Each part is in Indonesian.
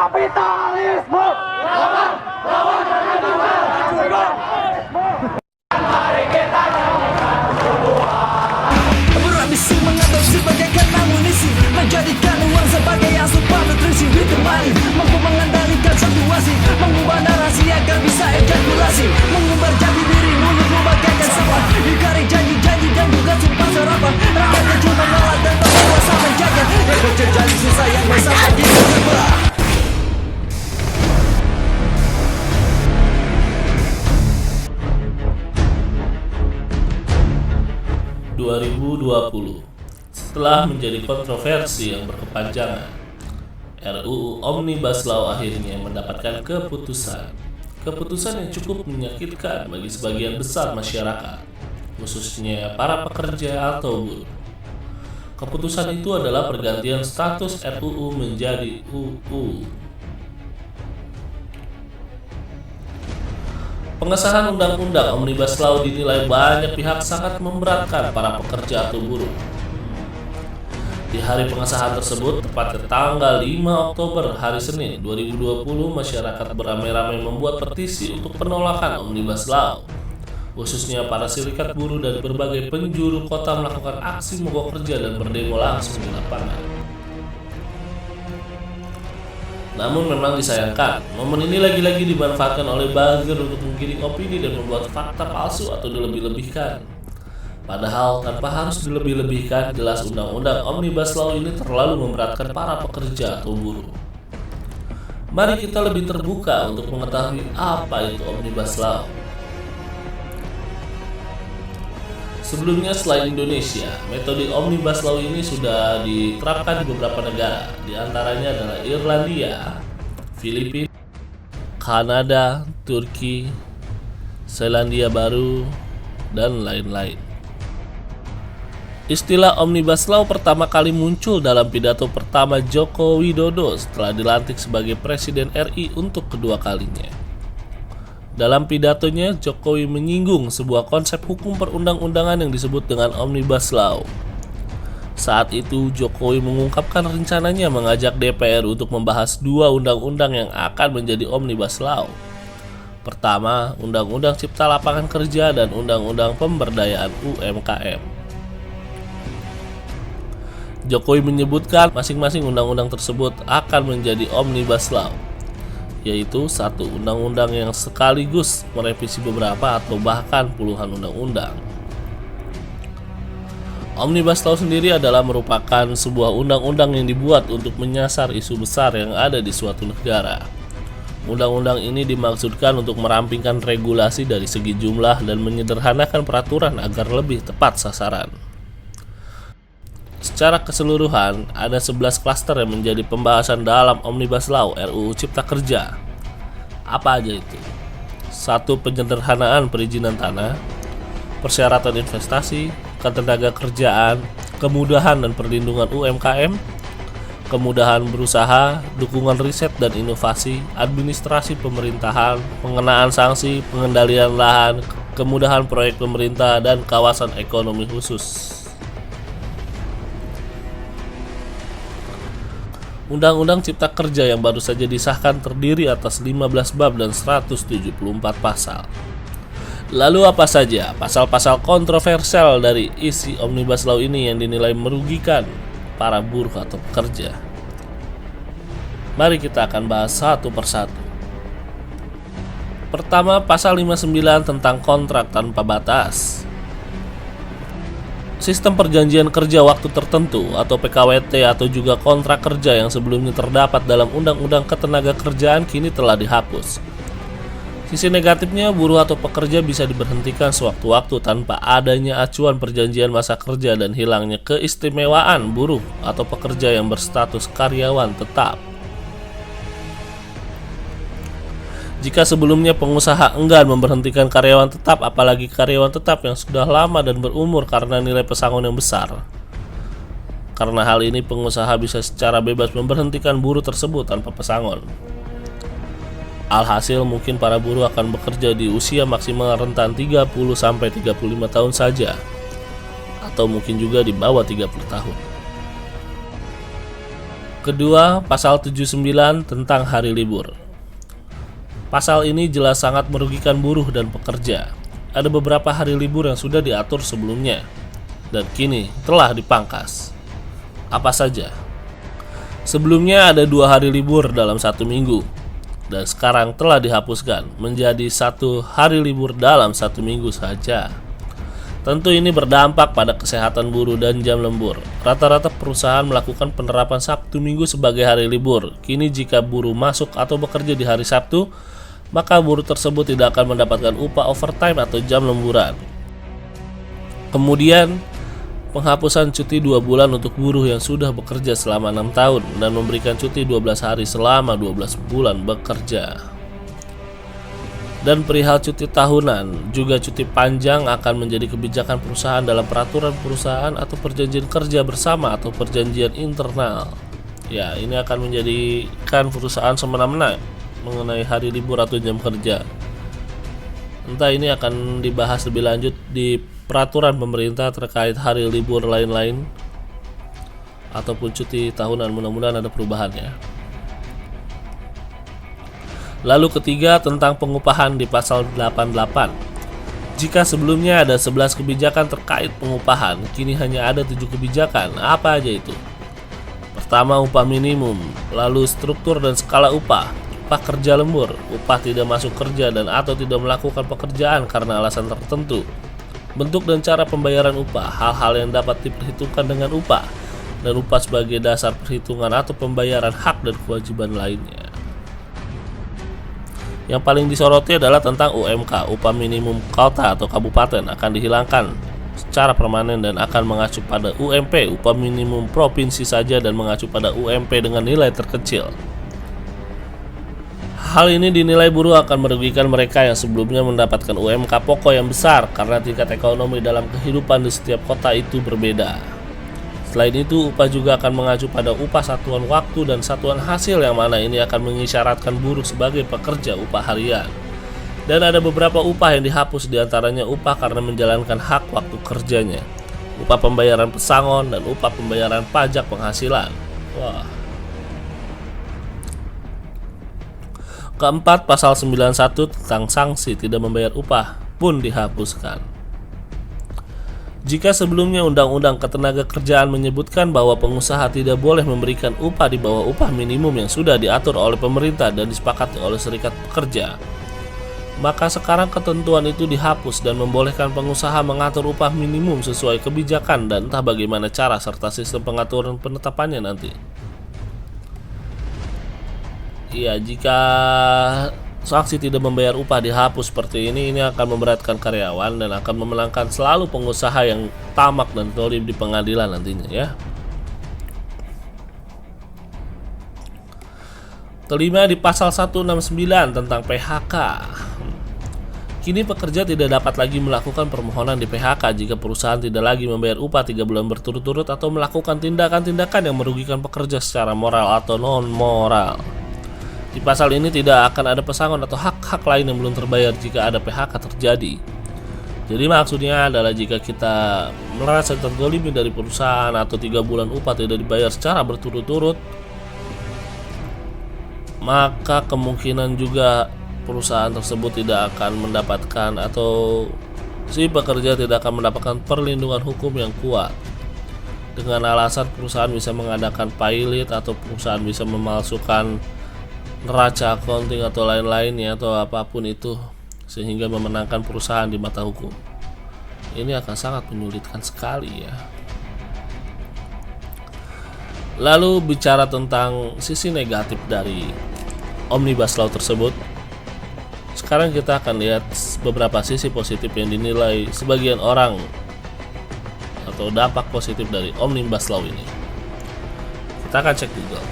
kapitalisme. Lawan kapitalisme. Mari kita berambisi mengadopsi bagaikan amunisi, menjadikan uang sebagai asupan nutrisi. Ditemani mampu mengendalikan situasi, mengubah narasi agar bisa ejakulasi, mengumbar jati diri mulutmu bagaikan sampah, dikari janji-janji dan juga sumpah serapan. Rakyat kecil menolak dan berkuasa menjaga, yang berjanji susah yang besar lagi tersebar. 2020. Setelah menjadi kontroversi yang berkepanjangan, RUU Omnibus Law akhirnya mendapatkan keputusan yang cukup menyakitkan bagi sebagian besar masyarakat, khususnya para pekerja atau buruh. Keputusan itu adalah pergantian status RUU menjadi UU. Pengesahan Undang-Undang Omnibus Law dinilai banyak pihak sangat memberatkan para pekerja atau buruh. Di hari pengesahan tersebut, tepatnya tanggal 5 Oktober hari Senin 2020, masyarakat beramai-ramai membuat petisi untuk penolakan Omnibus Law. Khususnya para serikat buruh dan berbagai penjuru kota melakukan aksi mogok kerja dan berdemo langsung di lapangan. Namun memang disayangkan, momen ini lagi-lagi dimanfaatkan oleh buzzer untuk menggiring opini dan membuat fakta palsu atau dilebih-lebihkan. Padahal tanpa harus dilebih-lebihkan, jelas Undang-Undang Omnibus Law ini terlalu memberatkan para pekerja atau buruh. Mari kita lebih terbuka untuk mengetahui apa itu Omnibus Law. Sebelumnya selain Indonesia, metode Omnibus Law ini sudah diterapkan di beberapa negara, di antaranya adalah Irlandia, Filipina, Kanada, Turki, Selandia Baru, dan lain-lain. Istilah Omnibus Law pertama kali muncul dalam pidato pertama Joko Widodo setelah dilantik sebagai Presiden RI untuk kedua kalinya. Dalam pidatonya, Jokowi menyinggung sebuah konsep hukum perundang-undangan yang disebut dengan Omnibus Law. Saat itu, Jokowi mengungkapkan rencananya mengajak DPR untuk membahas dua undang-undang yang akan menjadi Omnibus Law. Pertama, Undang-Undang Cipta Lapangan Kerja dan Undang-Undang Pemberdayaan UMKM. Jokowi menyebutkan masing-masing undang-undang tersebut akan menjadi Omnibus Law, yaitu satu undang-undang yang sekaligus merevisi beberapa atau bahkan puluhan undang-undang. Omnibus Law sendiri adalah merupakan sebuah undang-undang yang dibuat untuk menyasar isu besar yang ada di suatu negara. Undang-undang ini dimaksudkan untuk merampingkan regulasi dari segi jumlah dan menyederhanakan peraturan agar lebih tepat sasaran. Secara keseluruhan, ada 11 klaster yang menjadi pembahasan dalam Omnibus Law RUU Cipta Kerja. Apa aja itu? 1. Penyederhanaan perizinan tanah, persyaratan investasi, ketenaga kerjaan, kemudahan dan perlindungan UMKM, kemudahan berusaha, dukungan riset dan inovasi, administrasi pemerintahan, pengenaan sanksi, pengendalian lahan, kemudahan proyek pemerintah, dan kawasan ekonomi khusus. Undang-Undang Cipta Kerja yang baru saja disahkan terdiri atas 15 bab dan 174 pasal. Lalu apa saja pasal-pasal kontroversial dari isi Omnibus Law ini yang dinilai merugikan para buruh atau pekerja? Mari kita akan bahas satu persatu. Pertama, pasal 59 tentang kontrak tanpa batas. Sistem perjanjian kerja waktu tertentu atau PKWT atau juga kontrak kerja yang sebelumnya terdapat dalam Undang-Undang Ketenagakerjaan kini telah dihapus. Sisi negatifnya, buruh atau pekerja bisa diberhentikan sewaktu-waktu tanpa adanya acuan perjanjian masa kerja dan hilangnya keistimewaan buruh atau pekerja yang berstatus karyawan tetap. Jika sebelumnya pengusaha enggan memberhentikan karyawan tetap, apalagi karyawan tetap yang sudah lama dan berumur karena nilai pesangon yang besar. Karena hal ini, pengusaha bisa secara bebas memberhentikan buruh tersebut tanpa pesangon. Alhasil, mungkin para buruh akan bekerja di usia maksimal rentan 30-35 tahun saja, atau mungkin juga di bawah 30 tahun. Kedua, pasal 79 tentang hari libur. Pasal ini jelas sangat merugikan buruh dan pekerja. Ada beberapa hari libur yang sudah diatur sebelumnya dan kini telah dipangkas. Apa saja? Sebelumnya ada 2 hari libur dalam 1 minggu dan sekarang telah dihapuskan menjadi 1 hari libur dalam 1 minggu saja. Tentu ini berdampak pada kesehatan buruh dan jam lembur. Rata-rata perusahaan melakukan penerapan Sabtu Minggu sebagai hari libur. Kini jika buruh masuk atau bekerja di hari Sabtu, maka buruh tersebut tidak akan mendapatkan upah overtime atau jam lemburan. Kemudian, penghapusan cuti 2 bulan untuk buruh yang sudah bekerja selama 6 tahun dan memberikan cuti 12 hari selama 12 bulan bekerja. Dan perihal cuti tahunan, juga cuti panjang akan menjadi kebijakan perusahaan dalam peraturan perusahaan atau perjanjian kerja bersama atau perjanjian internal. Ya, ini akan menjadikan perusahaan semena-mena mengenai hari libur atau jam kerja. Entah ini akan dibahas lebih lanjut di peraturan pemerintah terkait hari libur lain-lain ataupun cuti tahunan, mudah-mudahan ada perubahannya. Lalu ketiga, tentang pengupahan di pasal 88. Jika sebelumnya ada 11 kebijakan terkait pengupahan, kini hanya ada 7 kebijakan. Apa aja itu? Pertama, upah minimum, lalu struktur dan skala upah kerja lembur, upah tidak masuk kerja dan atau tidak melakukan pekerjaan karena alasan tertentu, bentuk dan cara pembayaran upah, hal-hal yang dapat diperhitungkan dengan upah, dan upah sebagai dasar perhitungan atau pembayaran hak dan kewajiban lainnya. Yang paling disoroti adalah tentang UMK, upah minimum kota atau kabupaten akan dihilangkan secara permanen dan akan mengacu pada UMP, upah minimum provinsi saja, dan mengacu pada UMP dengan nilai terkecil. Hal ini dinilai buruh akan merugikan mereka yang sebelumnya mendapatkan UMK pokok yang besar karena tingkat ekonomi dalam kehidupan di setiap kota itu berbeda. Selain itu, upah juga akan mengacu pada upah satuan waktu dan satuan hasil yang mana ini akan mengisyaratkan buruh sebagai pekerja upah harian. Dan ada beberapa upah yang dihapus, diantaranya upah karena menjalankan hak waktu kerjanya, upah pembayaran pesangon, dan upah pembayaran pajak penghasilan. Wah. Keempat, pasal 91 tentang sanksi tidak membayar upah pun dihapuskan. Jika sebelumnya Undang-Undang Ketenagakerjaan menyebutkan bahwa pengusaha tidak boleh memberikan upah di bawah upah minimum yang sudah diatur oleh pemerintah dan disepakati oleh serikat pekerja, maka sekarang ketentuan itu dihapus dan membolehkan pengusaha mengatur upah minimum sesuai kebijakan dan entah bagaimana cara serta sistem pengaturan penetapannya nanti. Ya, jika sanksi tidak membayar upah dihapus seperti ini akan memberatkan karyawan dan akan memenangkan selalu pengusaha yang tamak dan zalim di pengadilan nantinya ya. Kelima, di pasal 169 tentang PHK. Kini pekerja tidak dapat lagi melakukan permohonan di PHK jika perusahaan tidak lagi membayar upah 3 bulan berturut-turut atau melakukan tindakan-tindakan yang merugikan pekerja secara moral atau non-moral. Di pasal ini tidak akan ada pesangon atau hak-hak lain yang belum terbayar jika ada PHK terjadi. Jadi maksudnya adalah jika kita merasa terzalimi dari perusahaan atau 3 bulan upah tidak dibayar secara berturut-turut, maka kemungkinan juga perusahaan tersebut tidak akan mendapatkan atau si pekerja tidak akan mendapatkan perlindungan hukum yang kuat. Dengan alasan perusahaan bisa mengadakan pilot atau perusahaan bisa memalsukan neraca accounting atau lain-lainnya atau apapun itu sehingga memenangkan perusahaan di mata hukum. Ini akan sangat menyulitkan sekali ya. Lalu bicara tentang sisi negatif dari Omnibus Law tersebut, sekarang kita akan lihat beberapa sisi positif yang dinilai sebagian orang atau dampak positif dari Omnibus Law ini. Kita akan cek Google.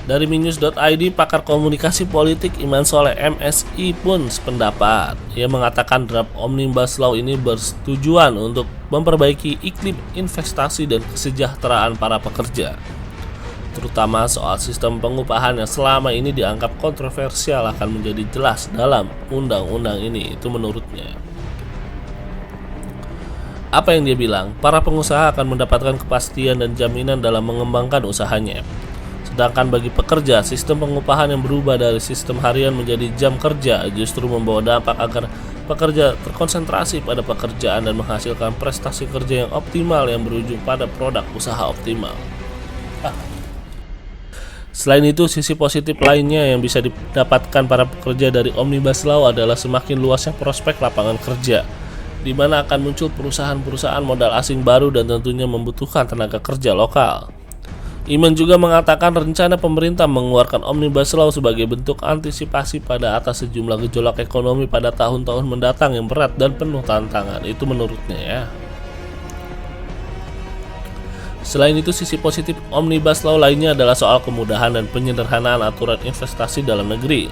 Dari minnews.id, pakar komunikasi politik Iman Soleh MSI pun sependapat. Ia mengatakan draft Omnibus Law ini bertujuan untuk memperbaiki iklim investasi dan kesejahteraan para pekerja, terutama soal sistem pengupahan yang selama ini dianggap kontroversial akan menjadi jelas dalam undang-undang ini, itu menurutnya. Apa yang dia bilang? Para pengusaha akan mendapatkan kepastian dan jaminan dalam mengembangkan usahanya. Sedangkan bagi pekerja, sistem pengupahan yang berubah dari sistem harian menjadi jam kerja justru membawa dampak agar pekerja terkonsentrasi pada pekerjaan dan menghasilkan prestasi kerja yang optimal yang berujung pada produk usaha optimal. Selain itu, sisi positif lainnya yang bisa didapatkan para pekerja dari Omnibus Law adalah semakin luasnya prospek lapangan kerja, di mana akan muncul perusahaan-perusahaan modal asing baru dan tentunya membutuhkan tenaga kerja lokal. Iman juga mengatakan rencana pemerintah mengeluarkan Omnibus Law sebagai bentuk antisipasi pada atas sejumlah gejolak ekonomi pada tahun-tahun mendatang yang berat dan penuh tantangan. Itu menurutnya ya. Selain itu, sisi positif Omnibus Law lainnya adalah soal kemudahan dan penyederhanaan aturan investasi dalam negeri.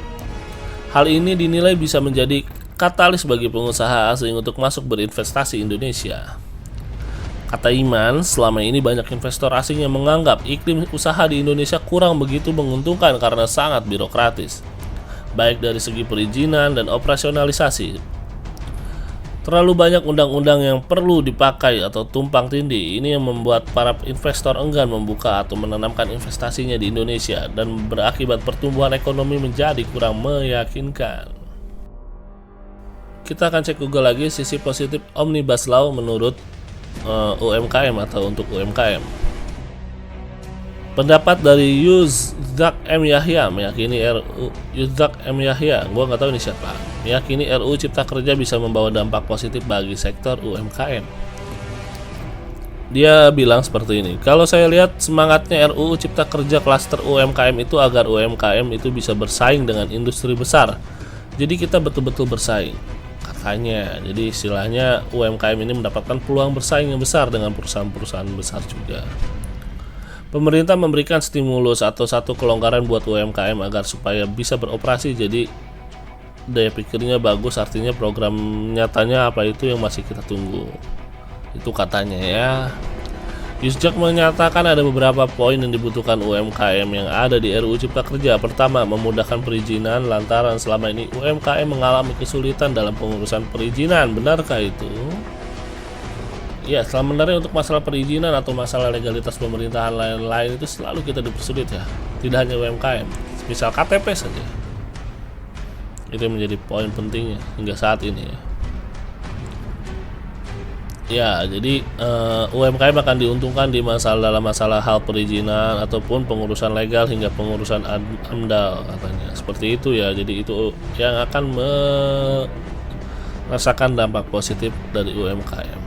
Hal ini dinilai bisa menjadi katalis bagi pengusaha asing untuk masuk berinvestasi Indonesia. Kata Iman, selama ini banyak investor asing yang menganggap iklim usaha di Indonesia kurang begitu menguntungkan karena sangat birokratis, baik dari segi perizinan dan operasionalisasi. Terlalu banyak undang-undang yang perlu dipakai atau tumpang tindih. Ini yang membuat para investor enggan membuka atau menanamkan investasinya di Indonesia dan berakibat pertumbuhan ekonomi menjadi kurang meyakinkan. Kita akan cek Google lagi sisi positif Omnibus Law menurut UMKM atau untuk UMKM. Pendapat dari Yuzak M. Yahya meyakini gua nggak tahu ini siapa, meyakini RUU Cipta Kerja bisa membawa dampak positif bagi sektor UMKM. Dia bilang seperti ini, kalau saya lihat semangatnya RUU Cipta Kerja klaster UMKM itu agar UMKM itu bisa bersaing dengan industri besar. Jadi kita betul-betul bersaing. Katanya, jadi istilahnya UMKM ini mendapatkan peluang bersaing yang besar dengan perusahaan-perusahaan besar juga. Pemerintah memberikan stimulus atau satu kelonggaran buat UMKM agar supaya bisa beroperasi, jadi daya pikirnya bagus, artinya program nyatanya apa itu yang masih kita tunggu. Itu katanya ya. Yusjak menyatakan ada beberapa poin yang dibutuhkan UMKM yang ada di RUU Cipta Kerja. Pertama, memudahkan perizinan lantaran selama ini UMKM mengalami kesulitan dalam pengurusan perizinan. Benarkah itu? Ya, sebenarnya untuk masalah perizinan atau masalah legalitas pemerintahan lain-lain itu selalu kita dipersulit ya. Tidak hanya UMKM, misal KTP saja. Itu yang menjadi poin pentingnya hingga saat ini ya. Ya, jadi UMKM akan diuntungkan di dalam masalah hal perizinan ataupun pengurusan legal hingga pengurusan AMDAL katanya. Seperti itu ya. Jadi itu yang akan merasakan dampak positif dari UMKM.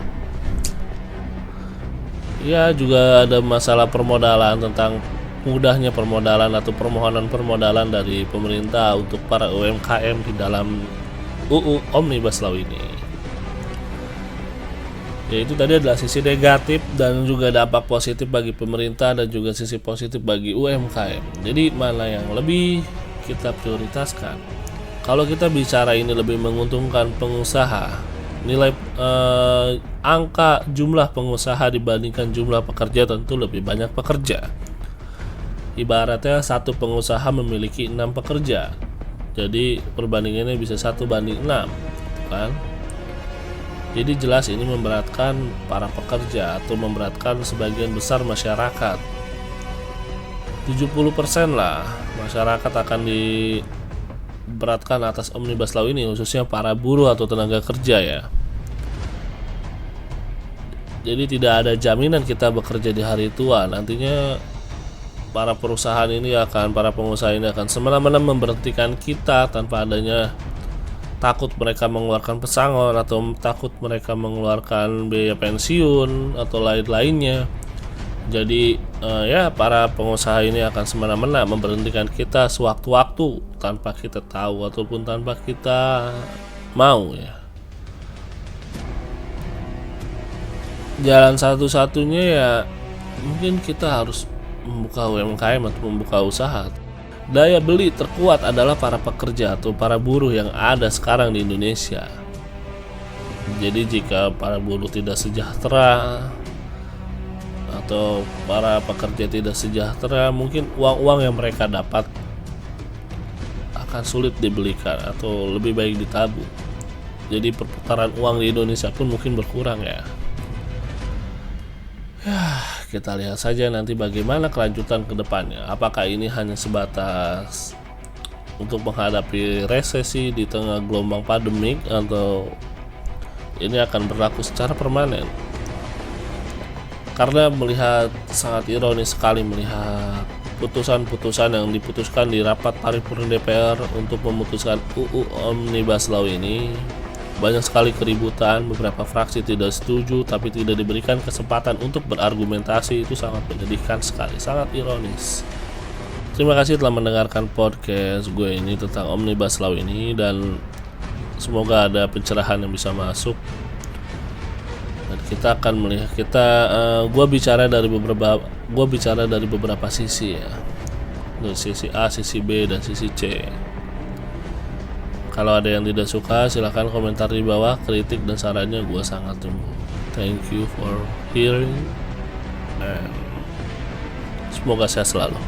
Ya, juga ada masalah permodalan, tentang mudahnya permodalan atau permohonan permodalan dari pemerintah untuk para UMKM di dalam UU Omnibus Law ini. Ya, itu tadi adalah sisi negatif dan juga dampak positif bagi pemerintah dan juga sisi positif bagi UMKM. Jadi mana yang lebih kita prioritaskan? Kalau kita bicara ini lebih menguntungkan pengusaha, nilai angka jumlah pengusaha dibandingkan jumlah pekerja tentu lebih banyak pekerja. Ibaratnya satu pengusaha memiliki 6 pekerja, jadi perbandingannya bisa 1:6, kan? Jadi jelas ini memberatkan para pekerja atau memberatkan sebagian besar masyarakat. 70% lah masyarakat akan diberatkan atas Omnibus Law ini, khususnya para buruh atau tenaga kerja ya. Jadi tidak ada jaminan kita bekerja di hari tua. Nantinya para perusahaan ini para pengusaha ini akan semena-mena memberhentikan kita tanpa adanya, takut mereka mengeluarkan pesangon atau takut mereka mengeluarkan biaya pensiun atau lain-lainnya. Jadi ya para pengusaha ini akan semena-mena memberhentikan kita sewaktu-waktu tanpa kita tahu ataupun tanpa kita mau ya. Jalan satu-satunya ya mungkin kita harus membuka UMKM atau membuka usaha. Daya beli terkuat adalah para pekerja atau para buruh yang ada sekarang di Indonesia. Jadi jika para buruh tidak sejahtera atau para pekerja tidak sejahtera, mungkin uang-uang yang mereka dapat akan sulit dibelikan atau lebih baik ditabung. Jadi perputaran uang di Indonesia pun mungkin berkurang ya. kita lihat saja nanti bagaimana kelanjutan ke depannya. Apakah ini hanya sebatas untuk menghadapi resesi di tengah gelombang pandemik, atau ini akan berlaku secara permanen? Karena melihat sangat ironis sekali melihat putusan-putusan yang diputuskan di rapat paripurna DPR untuk memutuskan UU Omnibus Law ini. Banyak sekali keributan, beberapa fraksi tidak setuju tapi tidak diberikan kesempatan untuk berargumentasi. Itu sangat menyedihkan sekali, sangat ironis. Terima kasih telah mendengarkan podcast gue ini tentang Omnibus Law ini, dan semoga ada pencerahan yang bisa masuk. Dan kita akan melihat, gue bicara dari beberapa sisi ya, dari sisi A, sisi B, dan sisi C. Kalau ada yang tidak suka, silahkan komentar di bawah. Kritik dan sarannya gue sangat tunggu. Thank you for hearing, and semoga sehat selalu.